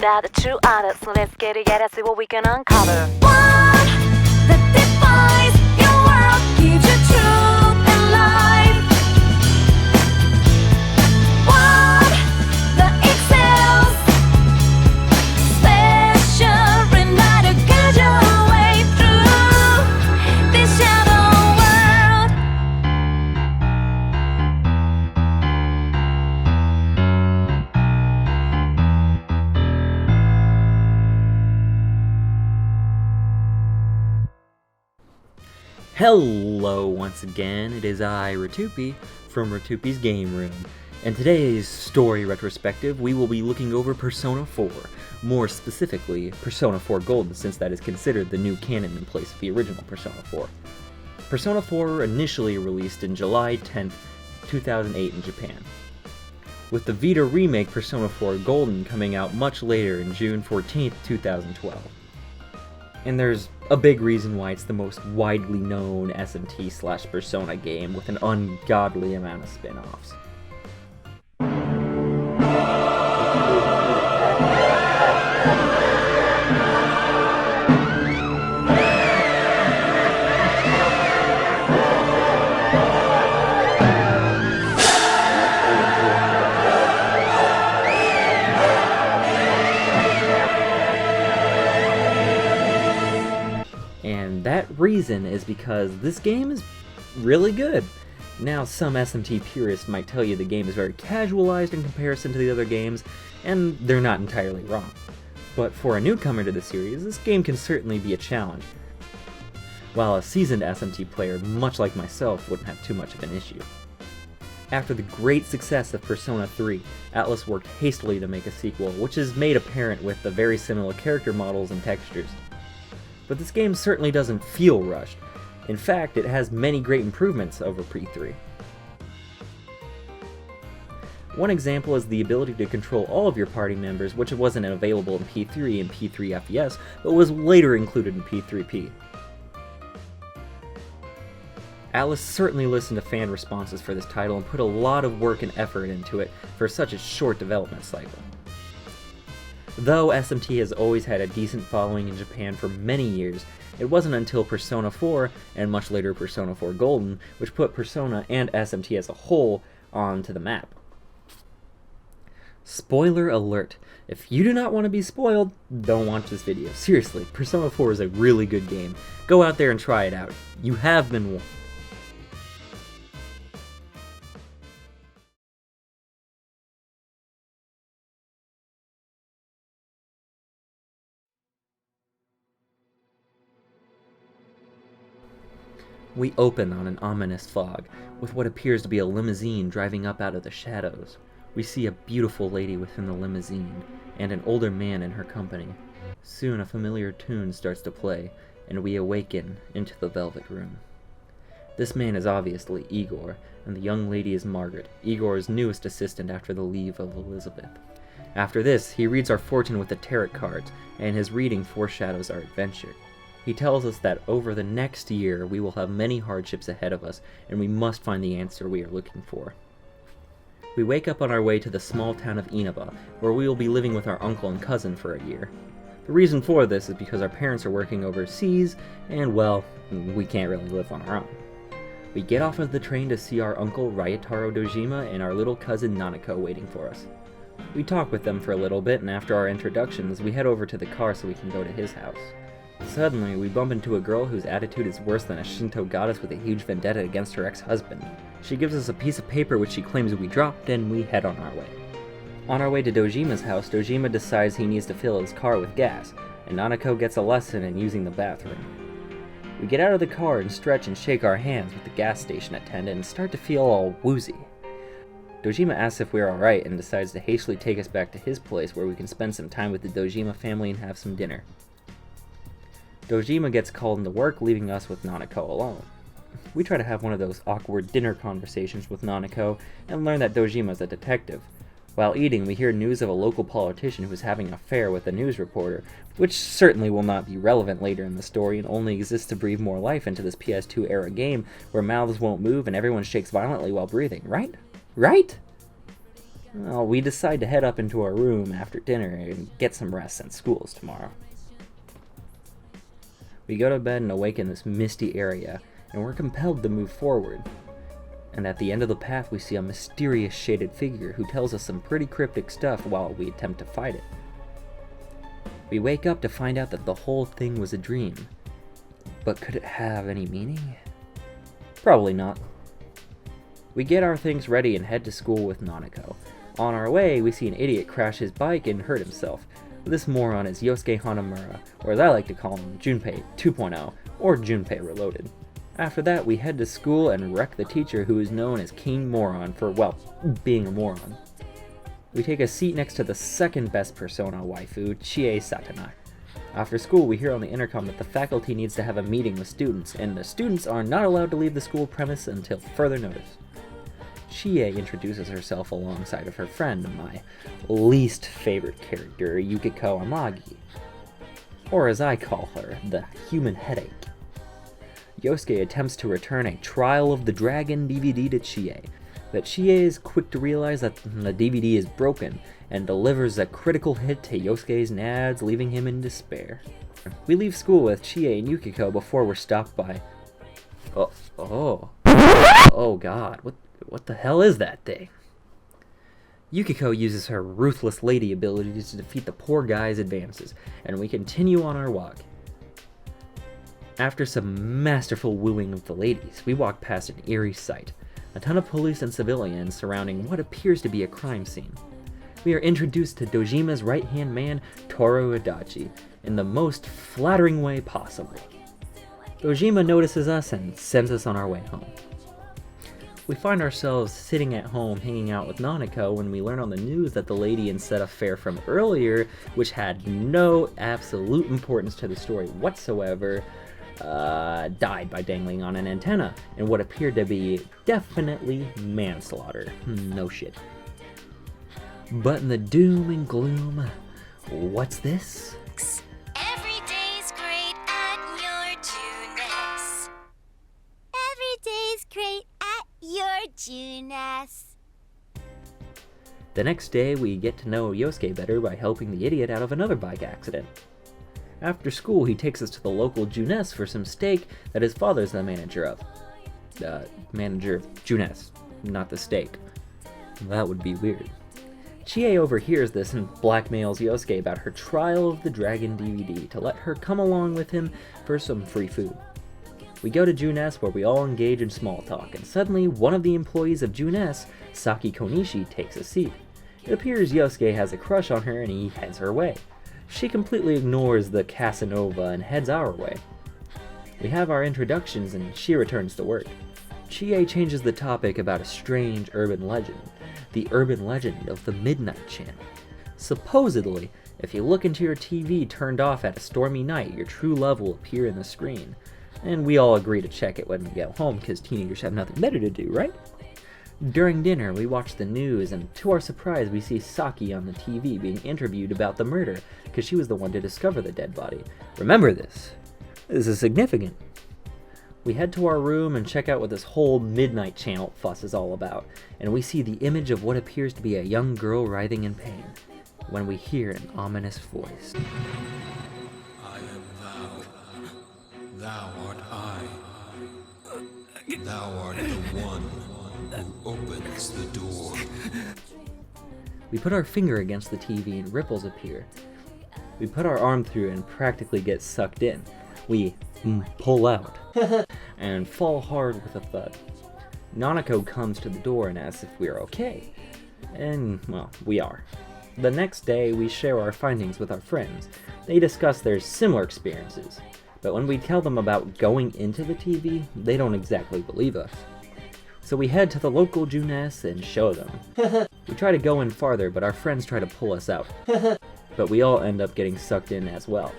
are the true artists, so let's get together, see what we can uncover. What that defines your world, gives you truth and life. What that excels, special enough to guide your way through this shadow world. Hello once again, it is I, Rtyuiope, from Rtyuiope's Game Room. In today's story retrospective, we will be looking over Persona 4, more specifically, Persona 4 Golden, since that is considered the new canon in place of the original Persona 4. Persona 4 initially released in July 10th, 2008 in Japan, with the Vita remake Persona 4 Golden coming out much later in June 14th, 2012. And there's a big reason why it's the most widely known SMT/Persona game with an ungodly amount of spin-offs. And that reason is because this game is really good. Now, some SMT purists might tell you the game is very casualized in comparison to the other games, and they're not entirely wrong. But for a newcomer to the series, this game can certainly be a challenge, while a seasoned SMT player, much like myself, wouldn't have too much of an issue. After the great success of Persona 3, Atlus worked hastily to make a sequel, which is made apparent with the very similar character models and textures. But this game certainly doesn't feel rushed. In fact, it has many great improvements over P3. One example is the ability to control all of your party members, which wasn't available in P3 and P3 FES, but was later included in P3P. Atlus certainly listened to fan responses for this title and put a lot of work and effort into it for such a short development cycle. Though SMT has always had a decent following in Japan for many years, it wasn't until Persona 4, and much later Persona 4 Golden, which put Persona and SMT as a whole onto the map. Spoiler alert. If you do not want to be spoiled, don't watch this video. Seriously, Persona 4 is a really good game. Go out there and try it out. You have been warned. We open on an ominous fog, with what appears to be a limousine driving up out of the shadows. We see a beautiful lady within the limousine, and an older man in her company. Soon a familiar tune starts to play, and we awaken into the Velvet Room. This man is obviously Igor, and the young lady is Margaret, Igor's newest assistant after the leave of Elizabeth. After this, he reads our fortune with the tarot cards, and his reading foreshadows our adventure. He tells us that over the next year we will have many hardships ahead of us, and we must find the answer we are looking for. We wake up on our way to the small town of Inaba, where we will be living with our uncle and cousin for a year. The reason for this is because our parents are working overseas, and well, we can't really live on our own. We get off of the train to see our uncle Ryotaro Dojima and our little cousin Nanako waiting for us. We talk with them for a little bit, and after our introductions, we head over to the car so we can go to his house. Suddenly, we bump into a girl whose attitude is worse than a Shinto goddess with a huge vendetta against her ex-husband. She gives us a piece of paper which she claims we dropped, and we head on our way. On our way to Dojima's house, Dojima decides he needs to fill his car with gas, and Nanako gets a lesson in using the bathroom. We get out of the car and stretch and shake our hands with the gas station attendant and start to feel all woozy. Dojima asks if we're alright and decides to hastily take us back to his place where we can spend some time with the Dojima family and have some dinner. Dojima gets called into work, leaving us with Nanako alone. We try to have one of those awkward dinner conversations with Nanako and learn that Dojima's a detective. While eating, we hear news of a local politician who is having an affair with a news reporter, which certainly will not be relevant later in the story and only exists to breathe more life into this PS2 era game where mouths won't move and everyone shakes violently while breathing, right? Right? Well, we decide to head up into our room after dinner and get some rest since school's tomorrow. We go to bed and awake in this misty area, and we're compelled to move forward. And at the end of the path we see a mysterious shaded figure who tells us some pretty cryptic stuff while we attempt to fight it. We wake up to find out that the whole thing was a dream. But could it have any meaning? Probably not. We get our things ready and head to school with Nanako. On our way, we see an idiot crash his bike and hurt himself. This moron is Yosuke Hanamura, or as I like to call him, Junpei 2.0, or Junpei Reloaded. After that, we head to school and wreck the teacher who is known as King Moron for, well, being a moron. We take a seat next to the second best persona waifu, Chie Satanai. After school, we hear on the intercom that the faculty needs to have a meeting with students, and the students are not allowed to leave the school premise until further notice. Chie introduces herself alongside of her friend, my least favorite character, Yukiko Amagi. Or as I call her, the human headache. Yosuke attempts to return a Trial of the Dragon DVD to Chie, but Chie is quick to realize that the DVD is broken and delivers a critical hit to Yosuke's nads, leaving him in despair. We leave school with Chie and Yukiko before we're stopped by... Oh god, what the hell is that thing? Yukiko uses her ruthless lady abilities to defeat the poor guy's advances, and we continue on our walk. After some masterful wooing of the ladies, we walk past an eerie sight. A ton of police and civilians surrounding what appears to be a crime scene. We are introduced to Dojima's right-hand man, Toru Adachi, in the most flattering way possible. Dojima notices us and sends us on our way home. We find ourselves sitting at home hanging out with Nanako when we learn on the news that the lady in said affair from earlier, which had no absolute importance to the story whatsoever, died by dangling on an antenna in what appeared to be definitely manslaughter. No shit. But in the doom and gloom, what's this? Every day's great at your Junes. Every day's great at your Junes. The next day, we get to know Yosuke better by helping the idiot out of another bike accident. After school, he takes us to the local Junes for some steak that his father's the manager of. Manager of Junes, not the steak. That would be weird. Chie overhears this and blackmails Yosuke about her Trial of the Dragon DVD to let her come along with him for some free food. We go to Junes where we all engage in small talk, and suddenly one of the employees of Junes, Saki Konishi, takes a seat. It appears Yosuke has a crush on her and he heads her way. She completely ignores the Casanova and heads our way. We have our introductions and she returns to work. Chie changes the topic about a strange urban legend, the urban legend of the Midnight Channel. Supposedly, if you look into your TV turned off at a stormy night, your true love will appear in the screen. And we all agree to check it when we get home because teenagers have nothing better to do, right? During dinner, we watch the news, and to our surprise, we see Saki on the TV being interviewed about the murder, because she was the one to discover the dead body. Remember this. This is significant. We head to our room and check out what this whole Midnight Channel fuss is all about, and we see the image of what appears to be a young girl writhing in pain, when we hear an ominous voice. I am thou. Thou art I. Thou art the one who opens the door. We put our finger against the TV and ripples appear. We put our arm through and practically get sucked in. We pull out and fall hard with a thud. Nanako comes to the door and asks if we are okay. And, well, we are. The next day, we share our findings with our friends. They discuss their similar experiences. But when we tell them about going into the TV, they don't exactly believe us. So we head to the local Junes and show them. We try to go in farther, but our friends try to pull us out. But we all end up getting sucked in as well.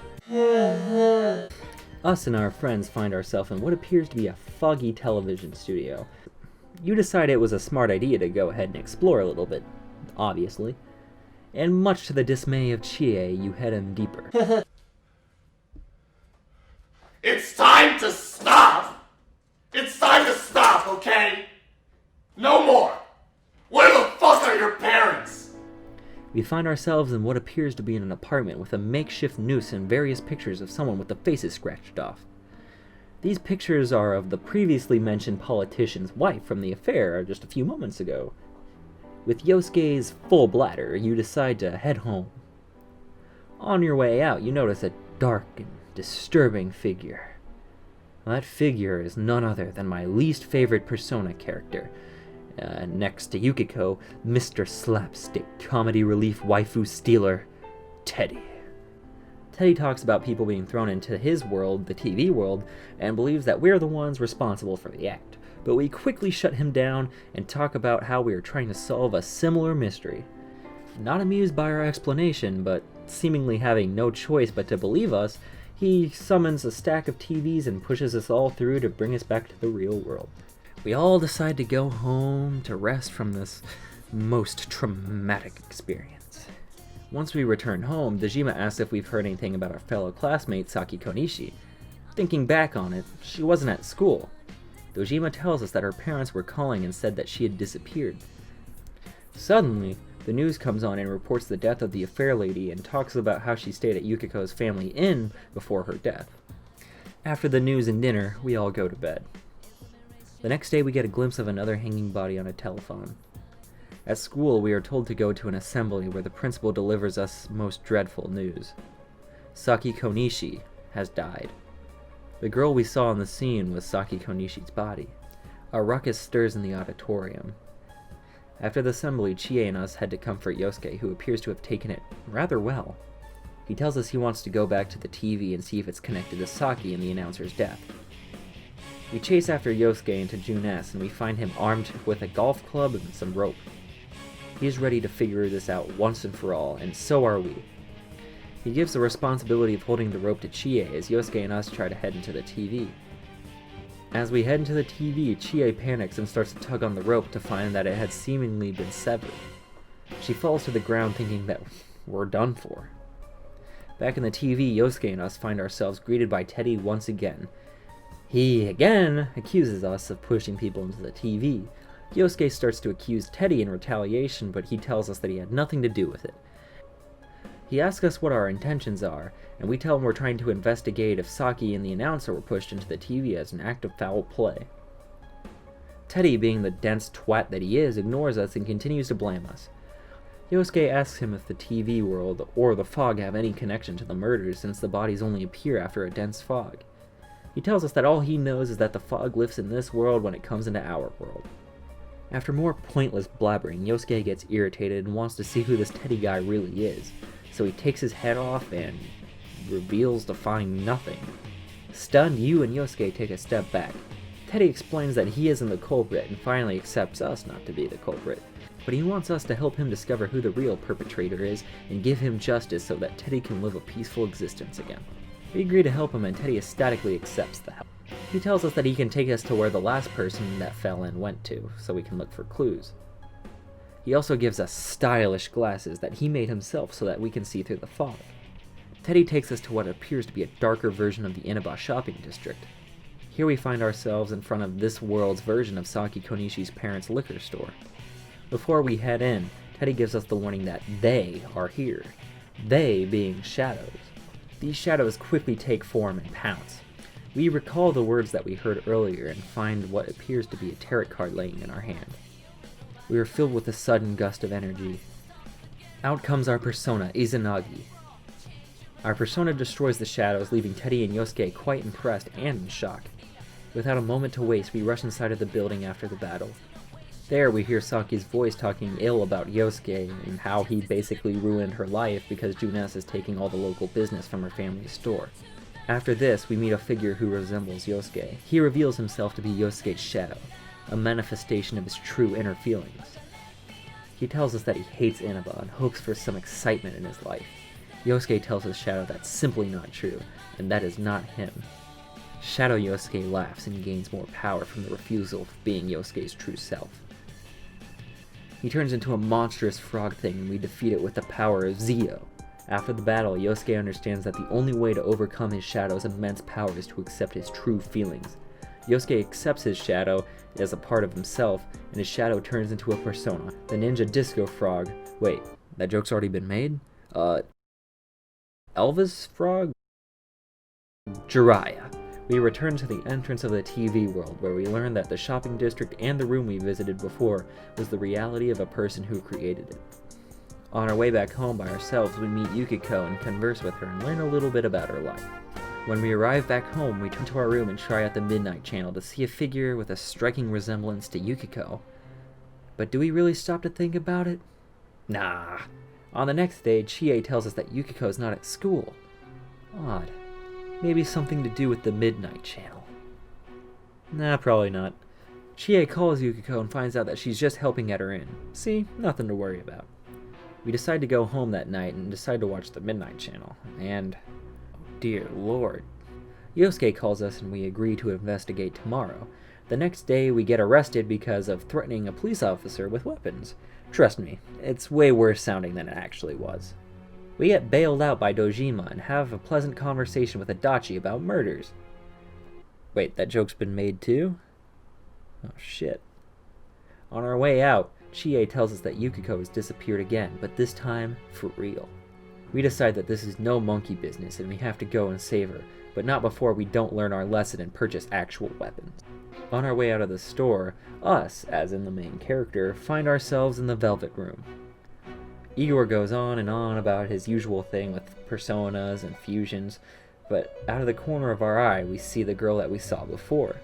Us and our friends find ourselves in what appears to be a foggy television studio. You decide it was a smart idea to go ahead and explore a little bit, obviously. And much to the dismay of Chie, you head in deeper. It's time to stop! It's time to stop, okay? No more! Where the fuck are your parents? We find ourselves in what appears to be in an apartment with a makeshift noose and various pictures of someone with the faces scratched off. These pictures are of the previously mentioned politician's wife from the affair just a few moments ago. With Yosuke's full bladder, you decide to head home. On your way out, you notice a dark and disturbing figure. That figure is none other than my least favorite Persona character. Next to Yukiko, Mr. Slapstick Comedy Relief Waifu Stealer, Teddy. Teddy talks about people being thrown into his world, the TV world, and believes that we're the ones responsible for the act. But we quickly shut him down and talk about how we are trying to solve a similar mystery. Not amused by our explanation, but seemingly having no choice but to believe us, he summons a stack of TVs and pushes us all through to bring us back to the real world. We all decide to go home to rest from this most traumatic experience. Once we return home, Dejima asks if we've heard anything about our fellow classmate Saki Konishi. Thinking back on it, she wasn't at school. Dojima tells us that her parents were calling and said that she had disappeared. Suddenly, the news comes on and reports the death of the affair lady and talks about how she stayed at Yukiko's family inn before her death. After the news and dinner, we all go to bed. The next day we get a glimpse of another hanging body on a telephone. At school, we are told to go to an assembly where the principal delivers us most dreadful news. Saki Konishi has died. The girl we saw on the scene was Saki Konishi's body. A ruckus stirs in the auditorium. After the assembly, Chie and us head to comfort Yosuke, who appears to have taken it rather well. He tells us he wants to go back to the TV and see if it's connected to Saki and the announcer's death. We chase after Yosuke into June S, and we find him armed with a golf club and some rope. He's ready to figure this out once and for all, and so are we. He gives the responsibility of holding the rope to Chie as Yosuke and us try to head into the TV. As we head into the TV, Chie panics and starts to tug on the rope to find that it had seemingly been severed. She falls to the ground thinking that we're done for. Back in the TV, Yosuke and us find ourselves greeted by Teddy once again. He, again, accuses us of pushing people into the TV. Yosuke starts to accuse Teddy in retaliation, but he tells us that he had nothing to do with it. He asks us what our intentions are, and we tell him we're trying to investigate if Saki and the announcer were pushed into the TV as an act of foul play. Teddy, being the dense twat that he is, ignores us and continues to blame us. Yosuke asks him if the TV world or the fog have any connection to the murders, since the bodies only appear after a dense fog. He tells us that all he knows is that the fog lifts in this world when it comes into our world. After more pointless blabbering, Yosuke gets irritated and wants to see who this Teddy guy really is, so he takes his head off and reveals to find nothing. Stunned, Yu and Yosuke take a step back. Teddy explains that he isn't the culprit and finally accepts us not to be the culprit, but he wants us to help him discover who the real perpetrator is and give him justice so that Teddy can live a peaceful existence again. We agree to help him and Teddy ecstatically accepts the help. He tells us that he can take us to where the last person that fell in went to, so we can look for clues. He also gives us stylish glasses that he made himself so that we can see through the fog. Teddy takes us to what appears to be a darker version of the Inaba shopping district. Here we find ourselves in front of this world's version of Saki Konishi's parents' liquor store. Before we head in, Teddy gives us the warning that they are here. They being shadows. These shadows quickly take form and pounce. We recall the words that we heard earlier and find what appears to be a tarot card laying in our hand. We are filled with a sudden gust of energy. Out comes our persona, Izanagi. Our persona destroys the shadows, leaving Teddy and Yosuke quite impressed and in shock. Without a moment to waste, we rush inside of the building after the battle. There we hear Saki's voice talking ill about Yosuke and how he basically ruined her life because Junes is taking all the local business from her family's store. After this, we meet a figure who resembles Yosuke. He reveals himself to be Yosuke's shadow, a manifestation of his true inner feelings. He tells us that he hates Inaba and hopes for some excitement in his life. Yosuke tells his shadow that's simply not true, and that is not him. Shadow Yosuke laughs and gains more power from the refusal of being Yosuke's true self. He turns into a monstrous frog thing and we defeat it with the power of Zio. After the battle, Yosuke understands that the only way to overcome his shadow's immense power is to accept his true feelings. Yosuke accepts his shadow as a part of himself, and his shadow turns into a persona, the ninja disco frog. Wait, that joke's already been made? Elvis frog? Jiraiya. We return to the entrance of the TV world, where we learn that the shopping district and the room we visited before was the reality of a person who created it. On our way back home by ourselves, we meet Yukiko and converse with her and learn a little bit about her life. When we arrive back home, we turn to our room and try out the Midnight Channel to see a figure with a striking resemblance to Yukiko. But do we really stop to think about it? Nah. On the next day, Chie tells us that Yukiko is not at school. Odd. Maybe something to do with the Midnight Channel. Nah, probably not. Chie calls Yukiko and finds out that she's just helping at her inn. See, nothing to worry about. We decide to go home that night and decide to watch the Midnight Channel, and... oh dear lord. Yosuke calls us and we agree to investigate tomorrow. The next day we get arrested because of threatening a police officer with weapons. Trust me, it's way worse sounding than it actually was. We get bailed out by Dojima and have a pleasant conversation with Adachi about murders. Wait, that joke's been made too? Oh shit. On our way out, Chie tells us that Yukiko has disappeared again, but this time for real. We decide that this is no monkey business and we have to go and save her, but not before we don't learn our lesson and purchase actual weapons. On our way out of the store, us, as in the main character, find ourselves in the Velvet Room. Igor goes on and on about his usual thing with personas and fusions, but out of the corner of our eye we see the girl that we saw before.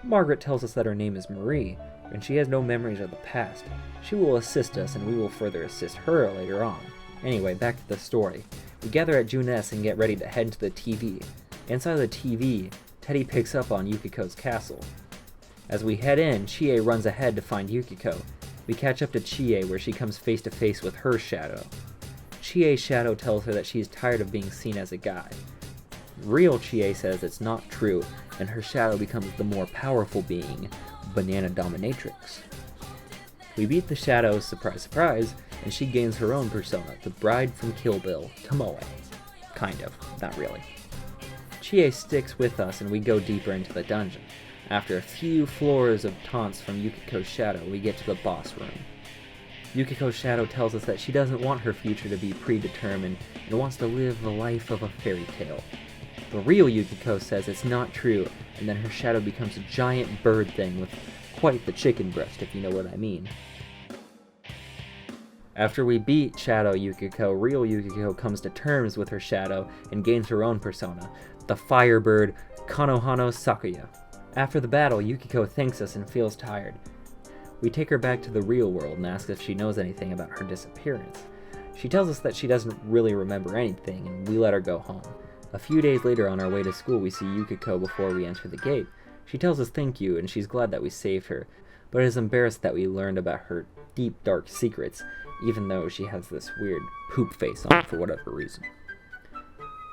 Margaret tells us that her name is Marie, and she has no memories of the past. She will assist us and we will further assist her later on. Anyway, back to the story. We gather at JohneAwesome and get ready to head to the TV. Inside the TV, Teddy picks up on Yukiko's castle. As we head in, Chie runs ahead to find Yukiko. We catch up to Chie where she comes face to face with her shadow. Chie's shadow tells her that she is tired of being seen as a guy. Real Chie says it's not true, and her shadow becomes the more powerful being, Banana Dominatrix. We beat the shadow, surprise surprise, and she gains her own persona, the bride from Kill Bill, Tomoe. Kind of, not really. Chie sticks with us and we go deeper into the dungeon. After a few floors of taunts from Yukiko's shadow, we get to the boss room. Yukiko's shadow tells us that she doesn't want her future to be predetermined and wants to live the life of a fairy tale. The real Yukiko says it's not true, and then her shadow becomes a giant bird thing with quite the chicken breast, if you know what I mean. After we beat Shadow Yukiko, real Yukiko comes to terms with her shadow and gains her own persona, the firebird Konohano Sakuya. After the battle, Yukiko thanks us and feels tired. We take her back to the real world and ask if she knows anything about her disappearance. She tells us that she doesn't really remember anything, and we let her go home. A few days later on our way to school, we see Yukiko before we enter the gate. She tells us thank you, and she's glad that we saved her, but is embarrassed that we learned about her deep, dark secrets, even though she has this weird poop face on for whatever reason.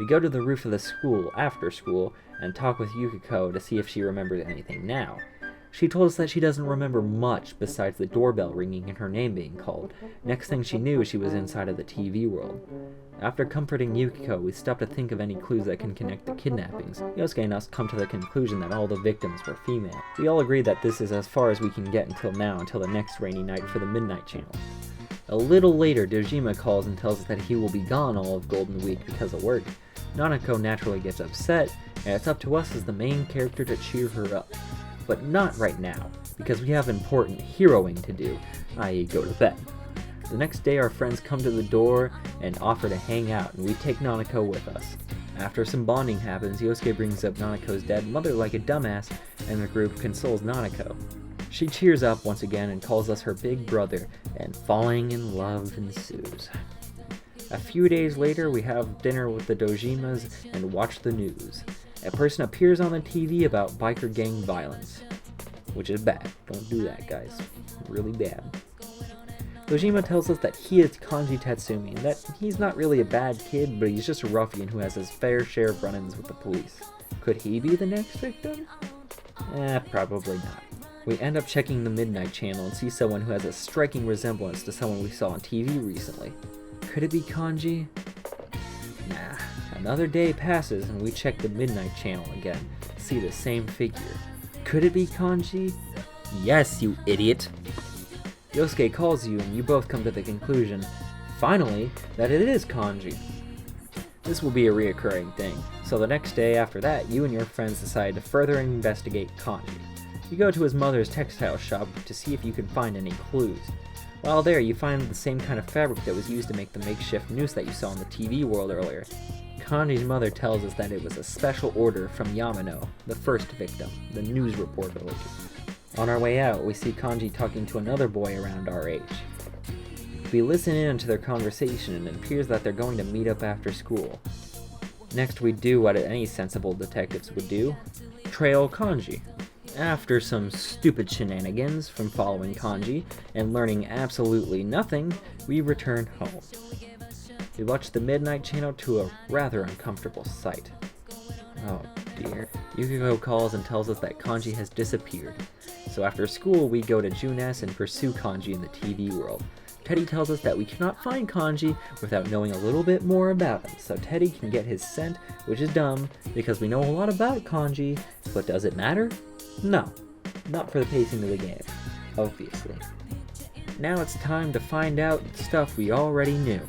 We go to the roof of the school after school and talk with Yukiko to see if she remembers anything now. She told us that she doesn't remember much besides the doorbell ringing and her name being called. Next thing she knew, she was inside of the TV world. After comforting Yukiko, we stop to think of any clues that can connect the kidnappings. Yosuke and us come to the conclusion that all the victims were female. We all agree that this is as far as we can get until the next rainy night for the Midnight Channel. A little later, Dojima calls and tells us that he will be gone all of Golden Week because of work. Nanako naturally gets upset, and it's up to us as the main character to cheer her up. But not right now, because we have important heroing to do, i.e. go to bed. The next day our friends come to the door and offer to hang out, and we take Nanako with us. After some bonding happens, Yosuke brings up Nanako's dead mother like a dumbass, and the group consoles Nanako. She cheers up once again and calls us her big brother, and falling in love ensues. A few days later, we have dinner with the Dojimas and watch the news. A person appears on the TV about biker gang violence, which is bad. Don't do that, guys. Really bad. Dojima tells us that he is Kanji Tatsumi, and that he's not really a bad kid, but he's just a ruffian who has his fair share of run-ins with the police. Could he be the next victim? Probably not. We end up checking the Midnight Channel and see someone who has a striking resemblance to someone we saw on TV recently. Could it be Kanji? Nah. Another day passes and we check the Midnight Channel again to see the same figure. Could it be kanji? Yes, you idiot! Yosuke calls you and you both come to the conclusion, finally, that it is kanji. This will be a reoccurring thing, so the next day after that, you and your friends decide to further investigate kanji. You go to his mother's textile shop to see if you can find any clues. While there, you find the same kind of fabric that was used to make the makeshift noose that you saw in the TV world earlier. Kanji's mother tells us that it was a special order from Yamano, the first victim, the news reporter lady. On our way out, we see Kanji talking to another boy around our age. We listen in to their conversation and it appears that they're going to meet up after school. Next we do what any sensible detectives would do, trail Kanji. After some stupid shenanigans from following Kanji and learning absolutely nothing, we return home. We watch the Midnight Channel to a rather uncomfortable sight. Oh dear. Yukiko calls and tells us that Kanji has disappeared. So after school we go to Junes and pursue Kanji in the TV world. Teddy tells us that we cannot find Kanji without knowing a little bit more about him, so Teddy can get his scent, which is dumb, because we know a lot about Kanji, but does it matter? No, not for the pacing of the game, obviously. Now it's time to find out stuff we already knew.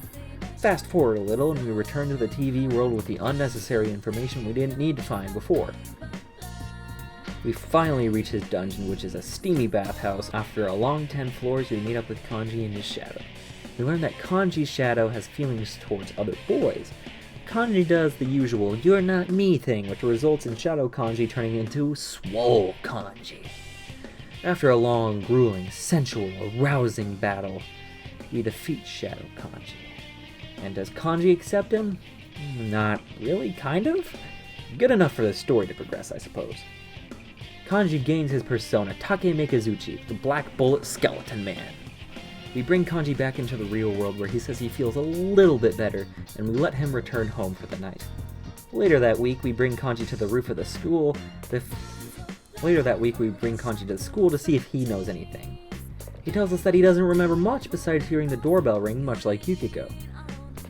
Fast forward a little and we return to the TV world with the unnecessary information we didn't need to find before. We finally reach his dungeon, which is a steamy bathhouse. After a long 10 floors, we meet up with Kanji and his shadow. We learn that Kanji's shadow has feelings towards other boys. Kanji does the usual "you're not me" thing, which results in Shadow Kanji turning into Swole Kanji. After a long, grueling, sensual, arousing battle, we defeat Shadow Kanji. And does Kanji accept him? Not really, kind of? Good enough for the story to progress, I suppose. Kanji gains his persona, Take Mikazuchi, the Black Bullet Skeleton Man. We bring Kanji back into the real world where he says he feels a little bit better, and we let him return home for the night. Later that week, we bring Kanji to the roof of the school. Later that week, we bring Kanji to the school to see if he knows anything. He tells us that he doesn't remember much besides hearing the doorbell ring, much like Yukiko.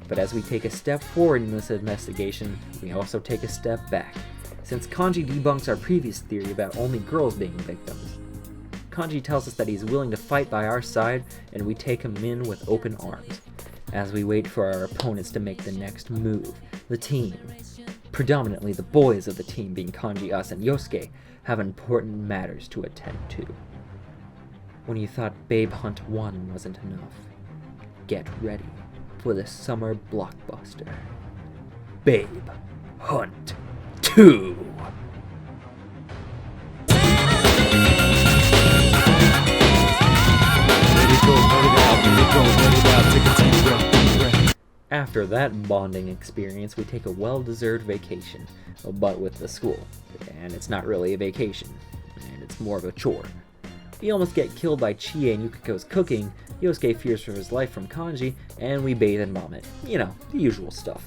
But as we take a step forward in this investigation, we also take a step back, since Kanji debunks our previous theory about only girls being victims. Kanji tells us that he's willing to fight by our side, and we take him in with open arms. As we wait for our opponents to make the next move, the team, predominantly the boys of the team being Kanji, us, and Yosuke, have important matters to attend to. When you thought Babe Hunt 1 wasn't enough, get ready for the summer blockbuster, Babe Hunt 2! After that bonding experience, we take a well-deserved vacation, but with the school. And it's not really a vacation, and it's more of a chore. We almost get killed by Chie and Yukiko's cooking, Yosuke fears for his life from Kanji, and we bathe and vomit. You know, the usual stuff.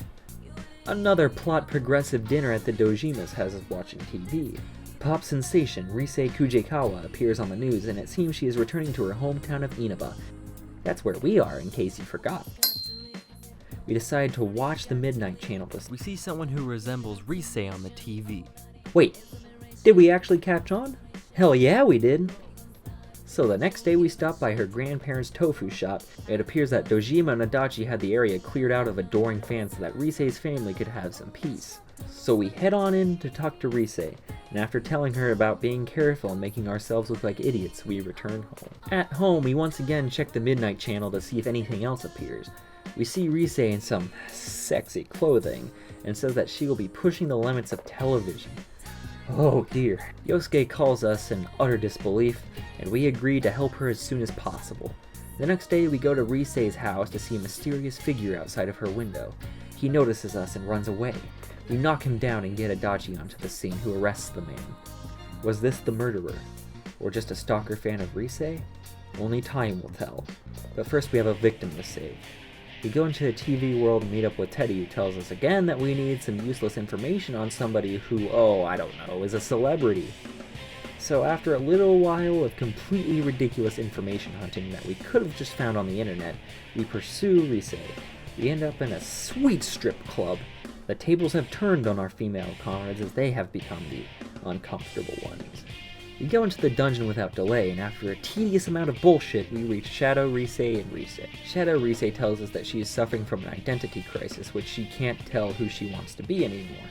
Another plot-progressive dinner at the Dojima's has us watching TV. Pop sensation Rise Kujikawa appears on the news, and it seems she is returning to her hometown of Inaba. That's where we are, in case you forgot. We decide to watch the Midnight Channel to We see someone who resembles Rise on the TV. Wait, did we actually catch on? Hell yeah, we did! So the next day we stop by her grandparents' tofu shop. It appears that Dojima and Adachi had the area cleared out of adoring fans so that Rise's family could have some peace. So we head on in to talk to Rise, and after telling her about being careful and making ourselves look like idiots, we return home. At home, we once again check the Midnight Channel to see if anything else appears. We see Rise in some sexy clothing, and says that she will be pushing the limits of television. Oh dear. Yosuke calls us in utter disbelief, and we agree to help her as soon as possible. The next day we go to Rise's house to see a mysterious figure outside of her window. He notices us and runs away. We knock him down and get Adachi onto the scene, who arrests the man. Was this the murderer? Or just a stalker fan of Rise? Only time will tell. But first we have a victim to save. We go into the TV world and meet up with Teddy, who tells us again that we need some useless information on somebody who, I don't know, is a celebrity. So after a little while of completely ridiculous information hunting that we could have just found on the internet, we pursue Rise. We end up in a sweet strip club. The tables have turned on our female comrades as they have become the uncomfortable ones. We go into the dungeon without delay, and after a tedious amount of bullshit, we reach Shadow, Risei, and Risei. Shadow Risei tells us that she is suffering from an identity crisis, which she can't tell who she wants to be anymore.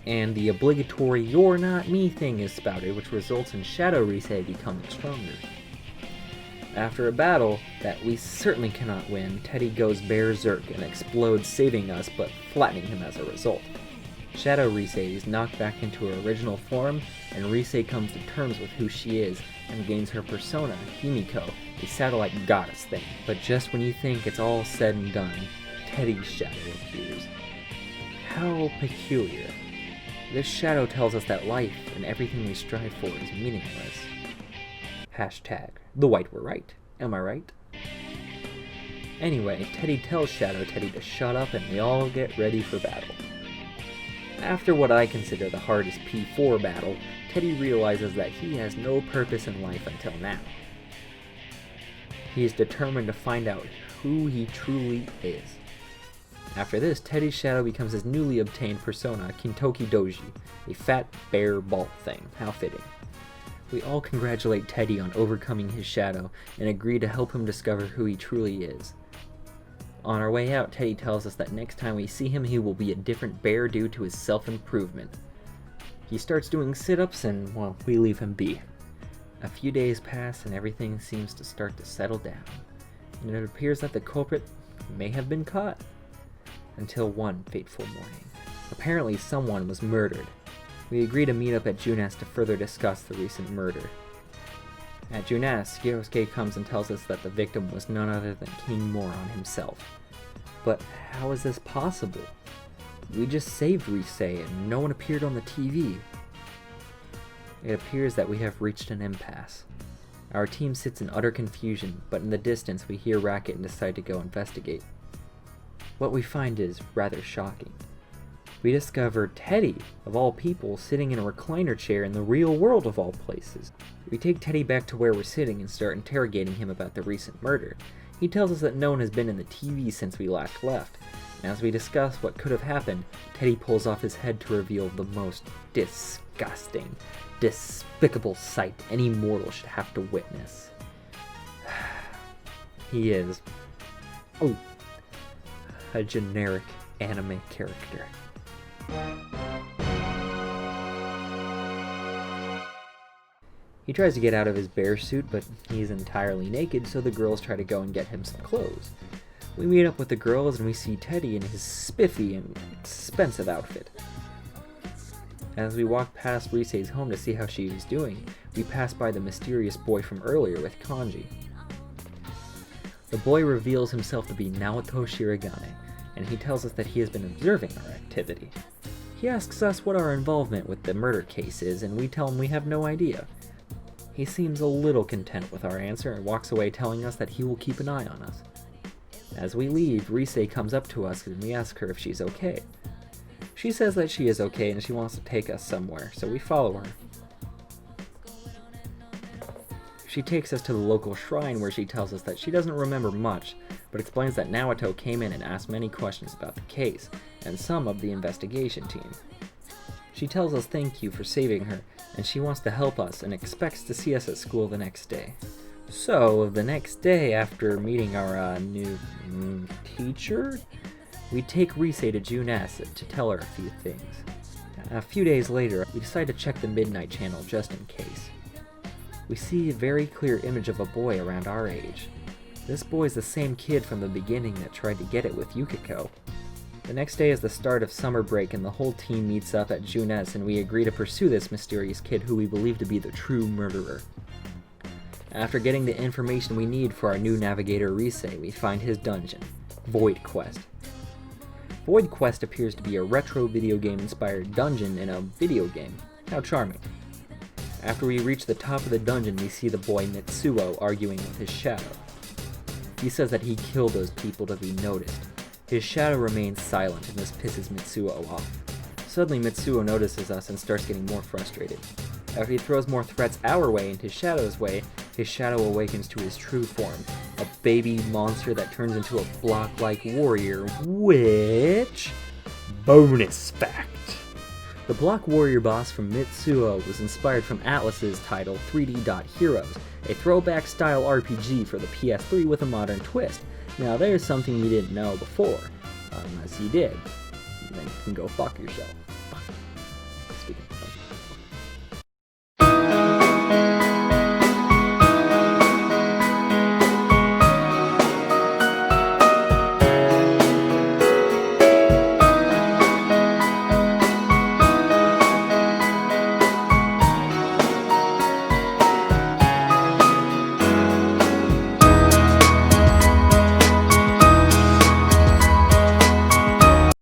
And the obligatory "you're not me" thing is spouted, which results in Shadow Risei becoming stronger. After a battle that we certainly cannot win, Teddy goes berserk and explodes, saving us but flattening him as a result. Shadow Risei is knocked back into her original form, and Risei comes to terms with who she is and gains her persona, Himiko, a satellite goddess thing. But just when you think it's all said and done, Teddy's shadow appears. How peculiar. This shadow tells us that life and everything we strive for is meaningless. Hashtag, the white were right. Am I right? Anyway, Teddy tells Shadow Teddy to shut up and we all get ready for battle. After what I consider the hardest P4 battle, Teddy realizes that he has no purpose in life until now. He is determined to find out who he truly is. After this, Teddy's shadow becomes his newly obtained persona, Kintoki Doji, a fat bear ball thing. How fitting. We all congratulate Teddy on overcoming his shadow and agree to help him discover who he truly is. On our way out, Teddy tells us that next time we see him, he will be a different bear due to his self-improvement. He starts doing sit-ups and, well, we leave him be. A few days pass and everything seems to start to settle down, and it appears that the culprit may have been caught. Until one fateful morning. Apparently someone was murdered. We agree to meet up at Junes to further discuss the recent murder. At Junes, Yosuke comes and tells us that the victim was none other than King Moron himself. But how is this possible? We just saved Risei and no one appeared on the TV. It appears that we have reached an impasse. Our team sits in utter confusion, but in the distance we hear racket and decide to go investigate. What we find is rather shocking. We discover Teddy, of all people, sitting in a recliner chair in the real world of all places. We take Teddy back to where we're sitting and start interrogating him about the recent murder. He tells us that no one has been in the TV since we last left. And as we discuss what could have happened, Teddy pulls off his head to reveal the most disgusting, despicable sight any mortal should have to witness. He is a generic anime character. He tries to get out of his bear suit, but he's entirely naked, so the girls try to go and get him some clothes. We meet up with the girls and we see Teddy in his spiffy and expensive outfit. As we walk past Risei's home to see how she is doing, we pass by the mysterious boy from earlier with Kanji. The boy reveals himself to be Naoto Shirogane, and he tells us that he has been observing our activity. He asks us what our involvement with the murder case is, and we tell him we have no idea. He seems a little content with our answer and walks away telling us that he will keep an eye on us. As we leave, Risei comes up to us and we ask her if she's okay. She says that she is okay and she wants to take us somewhere, so we follow her. She takes us to the local shrine where she tells us that she doesn't remember much, but explains that Naoto came in and asked many questions about the case, and some of the investigation team. She tells us thank you for saving her, and she wants to help us and expects to see us at school the next day. So, the next day after meeting our new teacher, we take Risei to Junes to tell her a few things. A few days later, we decide to check the Midnight Channel just in case. We see a very clear image of a boy around our age. This boy is the same kid from the beginning that tried to get it with Yukiko. The next day is the start of summer break and the whole team meets up at Junes and we agree to pursue this mysterious kid who we believe to be the true murderer. After getting the information we need for our new navigator Risei, we find his dungeon, Void Quest. Void Quest appears to be a retro video game inspired dungeon in a video game. How charming. After we reach the top of the dungeon, we see the boy Mitsuo arguing with his shadow. He says that he killed those people to be noticed. His shadow remains silent and this pisses Mitsuo off. Suddenly Mitsuo notices us and starts getting more frustrated. After he throws more threats our way and his shadow's way, his shadow awakens to his true form, a baby monster that turns into a block-like warrior, which... Bonus fact! The Block Warrior boss from Mitsuo was inspired from Atlas's title 3D Heroes, a throwback style RPG for the PS3 with a modern twist. Now there's something you didn't know before, unless you did. Then you can go fuck yourself.